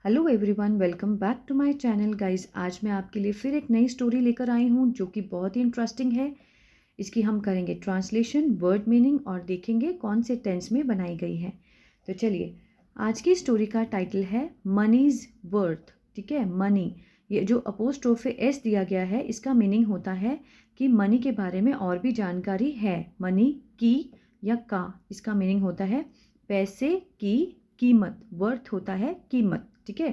Hello everyone, welcome back to my channel guys. आज मैं आपके लिए फिर एक नई स्टोरी लेकर आई हूँ जो कि बहुत ही इंटरेस्टिंग है। इसकी हम करेंगे ट्रांसलेशन, वर्ड मीनिंग और देखेंगे कौन से टेंस में बनाई गई है। तो चलिए, आज की स्टोरी का टाइटल है मनीज वर्थ। ठीक है, मनी, ये जो अपोस्ट्रोफे एस दिया गया है इसका मीनिंग होता है कि मनी के बारे में और भी जानकारी है। मनी की या का, इसका मीनिंग होता है पैसे की कीमत। वर्थ होता है कीमत। ठीक है,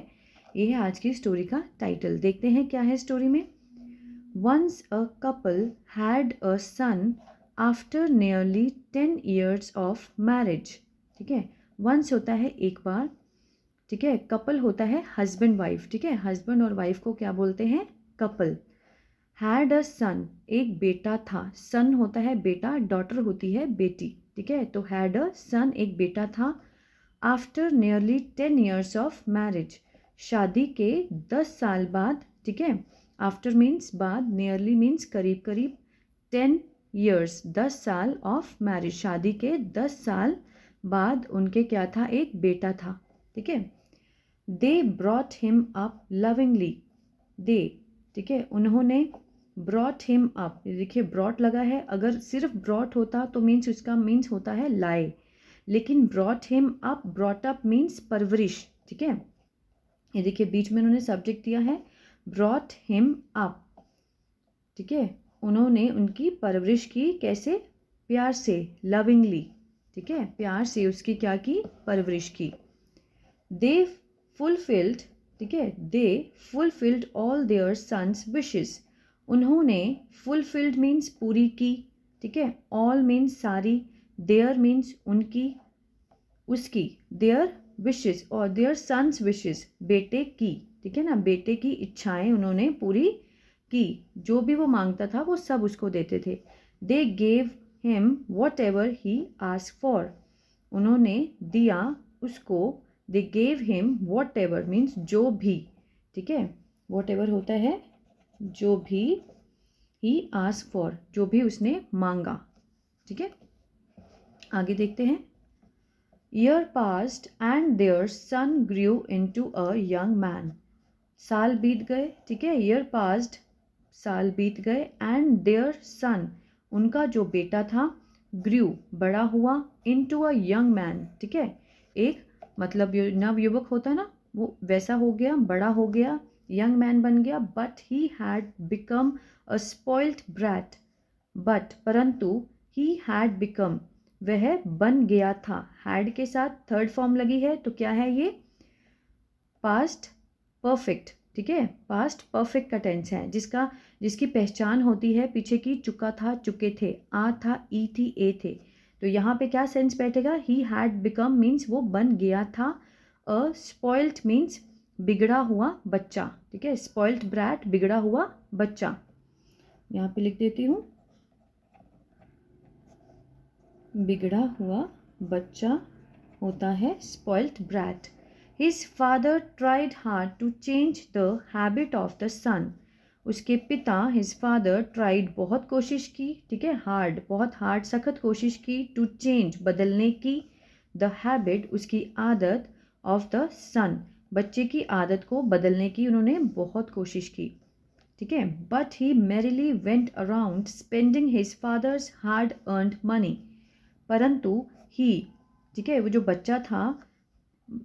ये है आज की स्टोरी का टाइटल। देखते हैं क्या है स्टोरी में। Once a couple had a son after nearly 10 years of marriage. ठीक है, वंस होता है एक बार। ठीक है, कपल होता है हस्बैंड वाइफ। ठीक है, हस्बैंड और वाइफ को क्या बोलते हैं? कपल। हैड अ सन, एक बेटा था। सन होता है बेटा, डॉटर होती है बेटी। ठीक है, तो हैड अ सन, एक बेटा था। After nearly 10 years of marriage, शादी के 10 साल बाद। ठीक है, आफ्टर मीन्स बाद, नियरली मीन्स करीब करीब, 10 years 10 साल ऑफ मैरिज, शादी के 10 साल बाद उनके क्या था? एक बेटा था। ठीक है, they brought him up lovingly. They, ठीक है, उन्होंने ब्रॉट हिम अप, देखिए ब्रॉट लगा है। अगर सिर्फ ब्रॉट होता तो मीन्स उसका मीन्स होता है लाए, लेकिन brought him up, brought up means परवरिश। ठीक है, ये देखिए बीच में उन्होंने सब्जेक्ट दिया है ब्रॉट हिम अप। ठीक है, उन्होंने उनकी परवरिश की, कैसे? प्यार से, लविंगली। ठीक है, प्यार से उसकी क्या की? परवरिश की। दे फुलफिल्ड, ठीक है, they fulfilled all their sons wishes. उन्होंने, फुलफिल्ड मीन्स पूरी की। ठीक है, ऑल मीन्स सारी, देयर मीन्स उनकी, उसकी, देयर विशेस और देयर सन्स विशेस, बेटे की। ठीक है ना, बेटे की इच्छाएं उन्होंने पूरी की। जो भी वो मांगता था वो सब उसको देते थे। They gave him what ever he ask for. उन्होंने दिया उसको। They gave him what ever means जो भी। ठीक है, वॉट एवर होता है जो भी, ही आस्क फॉर, जो भी उसने मांगा। ठीक है, आगे देखते हैं। Year passed and their son grew into a young man. साल बीत गए। ठीक है, ईयर पास्ड, साल बीत गए, एंड देयर सन, उनका जो बेटा था, ग्रू, बड़ा हुआ, इनटू अ यंग मैन। ठीक है, एक मतलब नव युवक होता है ना, वो वैसा हो गया, बड़ा हो गया, यंग मैन बन गया। But he had become a spoiled brat. But, परंतु, ही हैड बिकम, वह बन गया था। हैड के साथ थर्ड फॉर्म लगी है तो क्या है ये? Past perfect. ठीक है, पास्ट परफेक्ट का टेंस है, जिसकी पहचान होती है पीछे की चुका था, चुके थे, आ था, ई थी, ए थे। तो यहाँ पे क्या सेंस बैठेगा? ही हैड बिकम मीन्स वो बन गया था। अ स्पॉइल्ड मीन्स बिगड़ा हुआ बच्चा। ठीक है, स्पॉइल्ड ब्रैट, बिगड़ा हुआ बच्चा। यहाँ पे लिख देती हूँ, बिगड़ा हुआ बच्चा होता है spoiled brat. His father tried hard to change the habit of the son. उसके पिता, हिज फादर, ट्राइड, बहुत कोशिश की। ठीक है, हार्ड, बहुत हार्ड, सख्त कोशिश की, टू चेंज, बदलने की, द हैबिट, उसकी आदत, ऑफ द सन, बच्चे की आदत को बदलने की उन्होंने बहुत कोशिश की। ठीक है, but he merrily went around spending his father's hard earned money. परंतु ही, ठीक है, वो जो बच्चा था,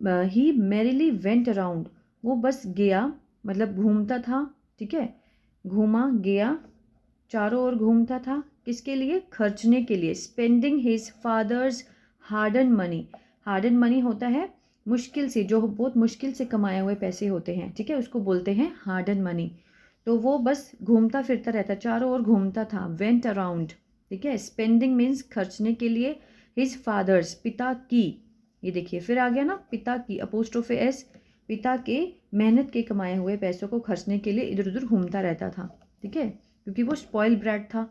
ही मैरिली वेंट अराउंड, वो बस गया, मतलब घूमता था। ठीक है, घूमा, गया, चारों ओर घूमता था। किसके लिए? खर्चने के लिए। Spending his father's harden money. Harden money होता है मुश्किल से, जो बहुत मुश्किल से कमाए हुए पैसे होते हैं। ठीक है, उसको बोलते हैं हार्डन मनी। तो वो बस घूमता फिरता रहता, चारों ओर घूमता था। Went around. ठीक है, स्पेंडिंग मीन्स खर्चने के लिए। हिज फादर्स, पिता की, ये देखिए फिर आ गया ना, पिता की, अपोस्ट्रोफे एस, पिता के मेहनत के कमाए हुए पैसों को खर्चने के लिए इधर उधर घूमता रहता था। ठीक है, क्योंकि वो स्पॉइल ब्रैट था।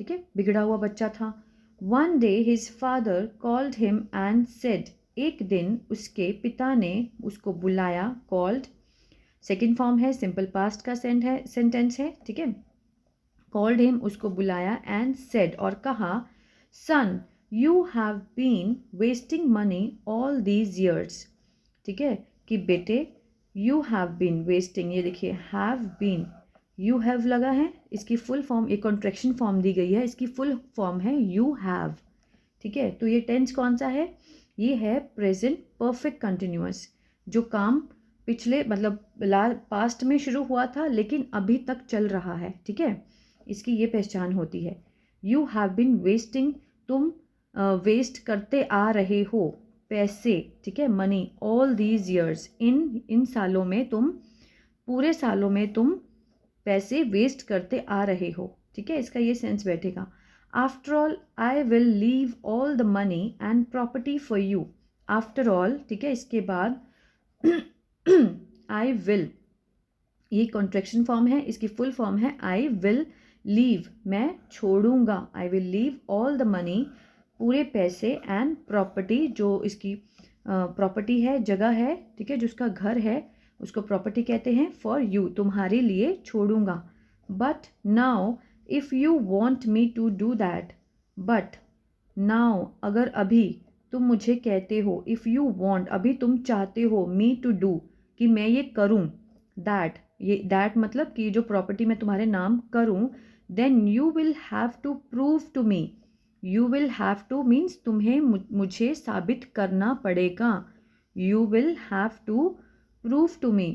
ठीक है, बिगड़ा हुआ बच्चा था। One day his father called him and said. एक दिन उसके पिता ने उसको बुलाया। कॉल्ड सेकेंड फॉर्म है, सिंपल पास्ट का सेंटेंस है। ठीक है, कॉल्ड हिम, उसको बुलाया, एंड सेड, और कहा, son, you have been wasting money all these years. ठीक है, कि बेटे, यू हैव बीन वेस्टिंग, ये देखिए हैव बीन, यू हैव लगा है, इसकी फुल फॉर्म, एक कॉन्ट्रैक्शन फॉर्म दी गई है, इसकी फुल फॉर्म है यू हैव। ठीक है, तो ये टेंस कौन सा है? ये है प्रेजेंट परफेक्ट कंटिन्यूअस, जो काम पिछले मतलब पास्ट में शुरू हुआ था लेकिन अभी तक चल रहा है। ठीक है, इसकी ये पहचान होती है। यू हैव बीन वेस्टिंग, तुम वेस्ट करते आ रहे हो पैसे, ठीक है, मनी, ऑल दीज ईयर्स, इन सालों में तुम, पूरे सालों में तुम पैसे वेस्ट करते आ रहे हो। ठीक है, इसका ये सेंस बैठेगा। After all I will leave all the money and property for you. After all, ठीक है, इसके बाद आई विल, ये कॉन्ट्रैक्शन फॉर्म है, इसकी फुल फॉर्म है आई विल लीव, मैं छोड़ूंगा, I will leave all the money, पूरे पैसे, एंड प्रॉपर्टी, जो इसकी प्रॉपर्टी है, जगह है, ठीक है, जिसका घर है उसको प्रॉपर्टी कहते हैं, फॉर यू, तुम्हारे लिए छोड़ूंगा। But now if you want me to do that, but now, अगर अभी तुम मुझे कहते हो, इफ़ यू वॉन्ट, अभी तुम चाहते हो, मी टू डू, कि मैं ये करूं, दैट, ये दैट मतलब कि जो प्रॉपर्टी मैं तुम्हारे नाम करूं, then you will have to prove to me, you will have to means तुम्हें मुझे साबित करना पड़ेगा, you will have to prove to me,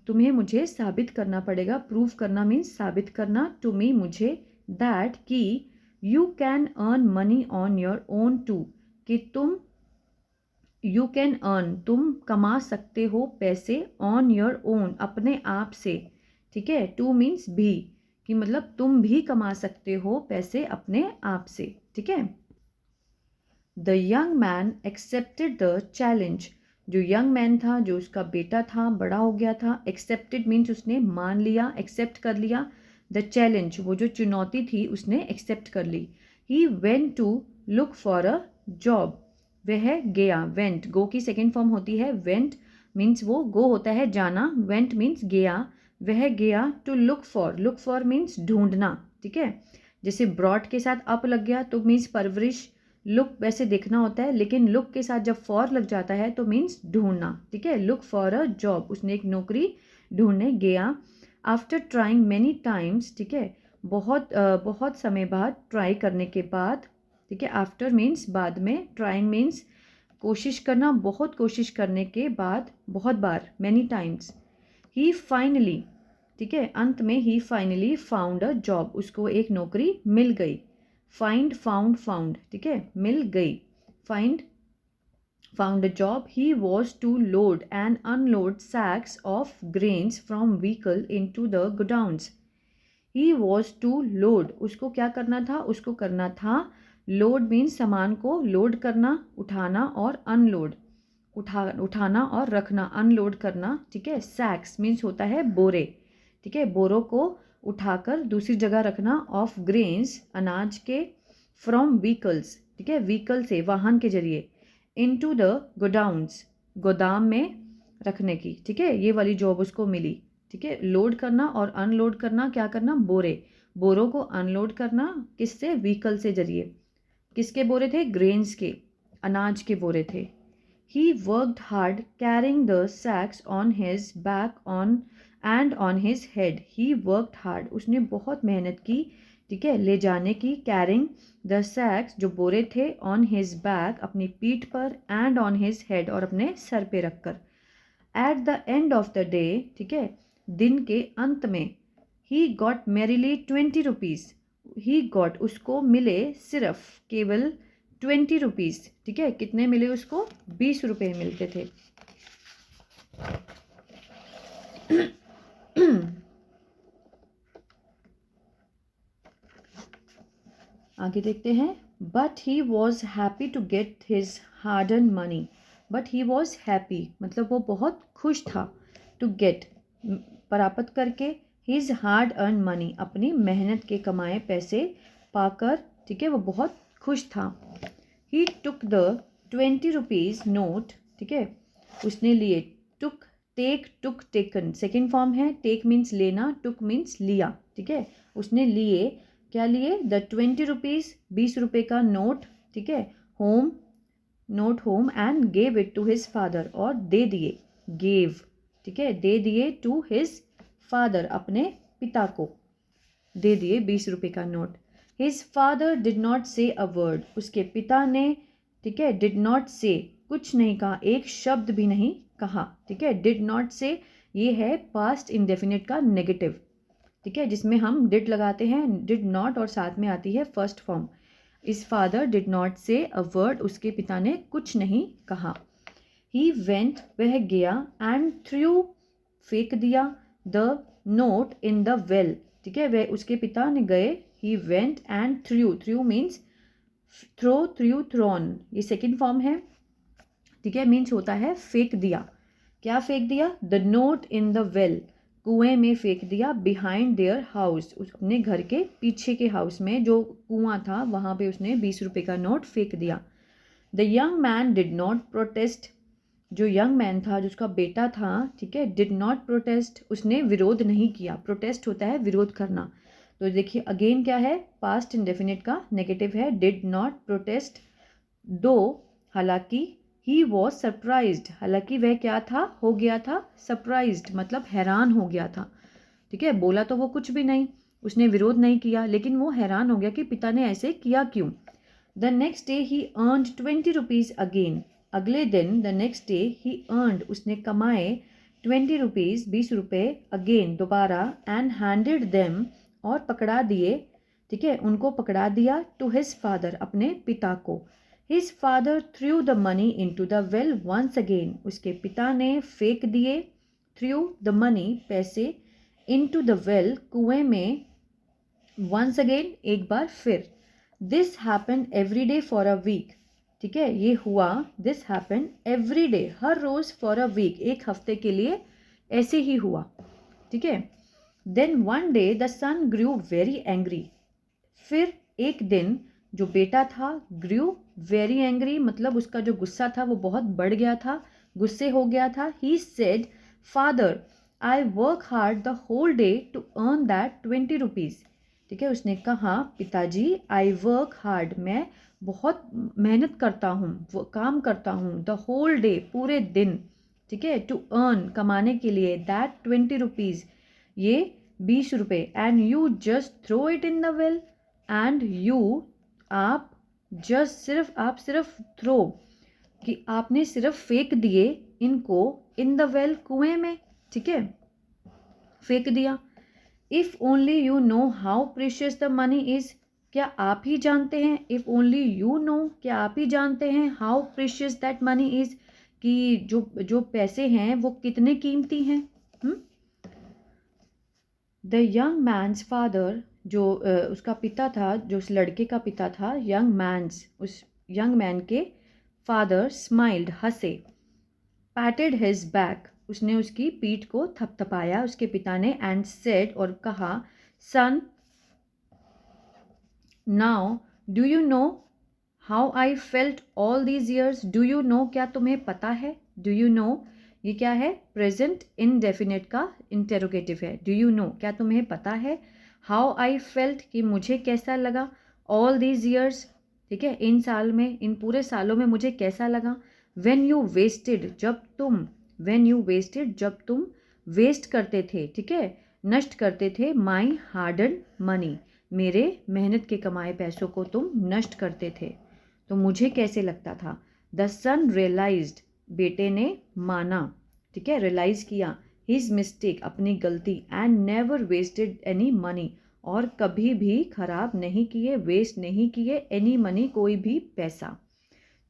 तुम्हें मुझे साबित करना पड़ेगा, प्रूव करना मीन्स साबित करना, टू मी मुझे, दैट कि you can earn money on your own too, कि तुम, यू कैन अर्न, तुम कमा सकते हो पैसे, ऑन योर ओन, अपने आप से। ठीक है, टू मीन्स भी, कि मतलब तुम भी कमा सकते हो पैसे अपने आप से। ठीक है, the young man accepted the challenge, जो यंग मैन था, जो उसका बेटा था, बड़ा हो गया था, एक्सेप्टेड मीन्स उसने मान लिया, एक्सेप्ट कर लिया, द चैलेंज, वो जो चुनौती थी उसने एक्सेप्ट कर ली। He went to look for a job, वह गया, वेंट, गो की सेकेंड फॉर्म होती है वेंट, मीन्स वो गो होता है जाना, वेंट मीन्स गया, वह गया, टू लुक फॉर मीन्स ढूंढना। ठीक है, जैसे ब्रॉड के साथ अप लग गया तो मीन्स परवरिश, लुक वैसे देखना होता है, लेकिन लुक के साथ जब फॉर लग जाता है तो मीन्स ढूंढना। ठीक है, लुक फॉर अ जॉब, उसने एक नौकरी ढूंढने गया। आफ्टर ट्राइंग मैनी टाइम्स, ठीक है, बहुत समय बाद, ट्राई करने के बाद, ठीक है, आफ्टर मीन्स बाद में, ट्राइंग मीन्स कोशिश करना, बहुत कोशिश करने के बाद, बहुत बार, मैनी टाइम्स, ही फाइनली, ठीक है, अंत में, ही फाइनली फाउंड अ जॉब, उसको एक नौकरी मिल गई। फाइंड, फाउंड, ठीक है, मिल गई, find, found a job. He was to load and unload sacks of grains from vehicle into the godowns. He was to load, उसको क्या करना था, उसको करना था, लोड मीन्स सामान को लोड करना, उठाना, और अनलोड, उठाना और रखना, अनलोड करना। ठीक है, सैक्स मीन्स होता है बोरे, ठीक है, बोरों को उठाकर दूसरी जगह रखना, ऑफ ग्रेन्स, अनाज के, फ्रॉम व्हीकल्स, ठीक है, व्हीकल से, वाहन के जरिए, इनटू द गोडाउन्स, गोदाम में रखने की। ठीक है, ये वाली जॉब उसको मिली। ठीक है, लोड करना और अनलोड करना, क्या करना, बोरों को अनलोड करना, किससे, व्हीकल से जरिए। किसके बोरे थे, ग्रेन्स के, अनाज के बोरे थे। He worked hard carrying the sacks on his back and on his head. He worked hard. उसने बहुत मेहनत की, ठीक है, ले जाने की, carrying the sacks, जो बोरे थे, on his back, अपनी पीठ पर, and on his head, और अपने सर पे रखकर। At the end of the day, ठीक है, दिन के अंत में, he got merely 20 rupees. He got, उसको मिले सिर्फ, केवल 20 रुपीज़। ठीक है, कितने मिले उसको, 20 रुपये मिलते थे। आगे देखते हैं। But he was happy to get his hard earn money, but he was happy मतलब वो बहुत खुश था, टू गेट प्राप्त करके, हिज हार्ड अर्न मनी अपनी मेहनत के कमाए पैसे पाकर, ठीक है, वो बहुत खुश था। ही टुक द 20 रुपीज़ नोट, ठीक है, उसने लिए, टुक, टेक, टुक, टेकन, सेकेंड फॉर्म है, टेक मीन्स लेना, टुक मीन्स लिया, ठीक है, उसने लिए, क्या लिए, द 20 रुपीज़ 20 रुपये का नोट, ठीक है, home, and gave it to his father, और दे दिए, गेव, ठीक है, दे दिए टू हिज फादर, अपने पिता को दे दिए 20 रुपये का note. His father did not से अ वर्ड, उसके पिता ने, ठीक है, डिड नॉट से कुछ नहीं कहा, एक शब्द भी नहीं कहा, ठीक है। डिड नॉट से ये है पास्ट इंडेफिनिट का नेगेटिव, ठीक है, जिसमें हम डिड लगाते हैं, डिड नॉट और साथ में आती है फर्स्ट फॉर्म। इस फादर डिड नॉट से अ वर्ड, उसके पिता ने कुछ नहीं कहा। ही वेंट, वह गया, एंड थ्रू, फेंक दिया, the note in the well, ठीक है, वह उसके पिता ने गए, he went and threw, threw means throw, threw, thrown, ये सेकेंड फॉर्म है, ठीक है, मीन्स होता है फेंक दिया। क्या फेंक दिया? The note in the well, कुएं में फेंक दिया, बिहाइंड देयर हाउस, उस अपने घर के पीछे के हाउस में जो कुआं था वहाँ पे उसने 20 रुपये का नोट फेंक दिया। The young man did not protest, जो यंग मैन था, जो उसका बेटा था, ठीक है, डिड नॉट प्रोटेस्ट, उसने विरोध नहीं किया। प्रोटेस्ट होता है विरोध करना। तो देखिए अगेन क्या है, पास्ट इंडेफिनिट का नेगेटिव है, डिड नॉट प्रोटेस्ट, दो, हालांकि, ही वॉज सरप्राइज्ड, हालांकि वह क्या था, हो गया था सरप्राइज्ड, मतलब हैरान हो गया था, ठीक है, बोला तो वो कुछ भी नहीं, उसने विरोध नहीं किया, लेकिन वो हैरान हो गया कि पिता ने ऐसे किया क्यों। The next day he earned 20 rupees again, अगले दिन, the next day he earned, उसने कमाए 20 रुपीज़, 20 रुपये, अगेन, दोबारा, एंड हैंडेड देम, और पकड़ा दिए, ठीक है, उनको पकड़ा दिया, टू हिज फादर, अपने पिता को। His father threw the money into the well once again, उसके पिता ने फेंक दिए, थ्रू द मनी, पैसे, इन टू द वेल, कुएं में, वंस अगेन, एक बार फिर। This happen every day for a week, ठीक है, ये हुआ, दिस हैपन एवरी डे, हर रोज, फॉर अ वीक, एक हफ्ते के लिए ऐसे ही हुआ, ठीक है। Then one day the son grew very angry, फिर एक दिन जो बेटा था, ग्रू वेरी एंग्री, मतलब उसका जो गुस्सा था वो बहुत बढ़ गया था, गुस्से हो गया था। He said, father I work hard the whole day to earn that 20 rupees, ठीक है, उसने कहा, पिताजी, आई वर्क हार्ड, मैं बहुत मेहनत करता हूँ, वो काम करता हूँ, द होल डे, पूरे दिन, ठीक है, टू अर्न, कमाने के लिए, दैट 20 रुपीज़, ये 20 रुपये, and you just throw it in the well, and you, आप, जस्ट, सिर्फ, आप सिर्फ, थ्रो, कि आपने सिर्फ फेंक दिए इनको, इन द वेल, कुएं में, ठीक है, फेंक दिया। If only you know how precious the money is, क्या आप ही जानते हैं, इफ ओनली यू नो, क्या आप ही जानते हैं, how precious that money is, कि जो पैसे हैं वो कितने कीमती हैं। द यंग मैन्स फादर, जो उसका पिता था, जो उस लड़के का पिता था, यंग मैन्स, उस यंग मैन के फादर, स्माइल्ड, हंसे, पैटेड हिज बैक, उसने उसकी पीठ को थपथपाया, उसके पिता ने, एंड सेड, और कहा, son, now do you know how I felt all these years, do you know, क्या तुम्हें पता है, डू यू नो, ये क्या है, प्रेजेंट इनडेफिनेट का इंटेरोगेटिव है, डू यू नो, क्या तुम्हें पता है, हाउ आई फेल्ट, कि मुझे कैसा लगा, ऑल दीज ईयर्स, ठीक है, इन साल में, इन पूरे सालों में मुझे कैसा लगा, व्हेन यू वेस्टेड, जब तुम, व्हेन यू वेस्टेड, जब तुम वेस्ट करते थे, ठीक है, नष्ट करते थे, माई हार्ड अर्न मनी, मेरे मेहनत के कमाए पैसों को तुम नष्ट करते थे, तो मुझे कैसे लगता था। द सन रियलाइज्ड, बेटे ने माना, ठीक है, रियलाइज किया, हिज मिस्टेक, अपनी गलती, and never wasted any money, और कभी भी खराब नहीं किए, वेस्ट नहीं किए, एनी मनी, कोई भी पैसा।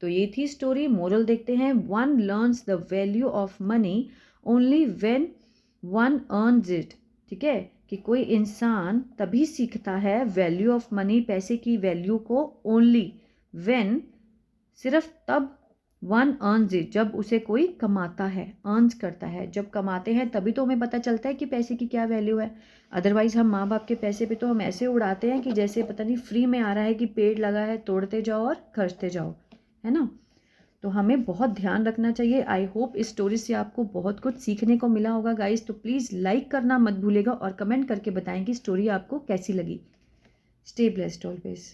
तो ये थी स्टोरी। मोरल देखते हैं, one learns the value of money only when one earns it, ठीक है, कि कोई इंसान तभी सीखता है वैल्यू ऑफ मनी, पैसे की वैल्यू को, ओनली व्हेन, सिर्फ तब, वन अर्न्स इट, जब उसे कोई कमाता है, अर्न्स करता है, जब कमाते हैं तभी तो हमें पता चलता है कि पैसे की क्या वैल्यू है। अदरवाइज़ हम माँ बाप के पैसे पे तो हम ऐसे उड़ाते हैं कि जैसे पता नहीं फ्री में आ रहा है, कि पेड़ लगा है, तोड़ते जाओ और खर्चते जाओ, है ना। तो हमें बहुत ध्यान रखना चाहिए। आई होप इस स्टोरी से आपको बहुत कुछ सीखने को मिला होगा गाइस। तो प्लीज़ लाइक करना मत भूलिएगा और कमेंट करके बताएं कि स्टोरी आपको कैसी लगी। Stay blessed always.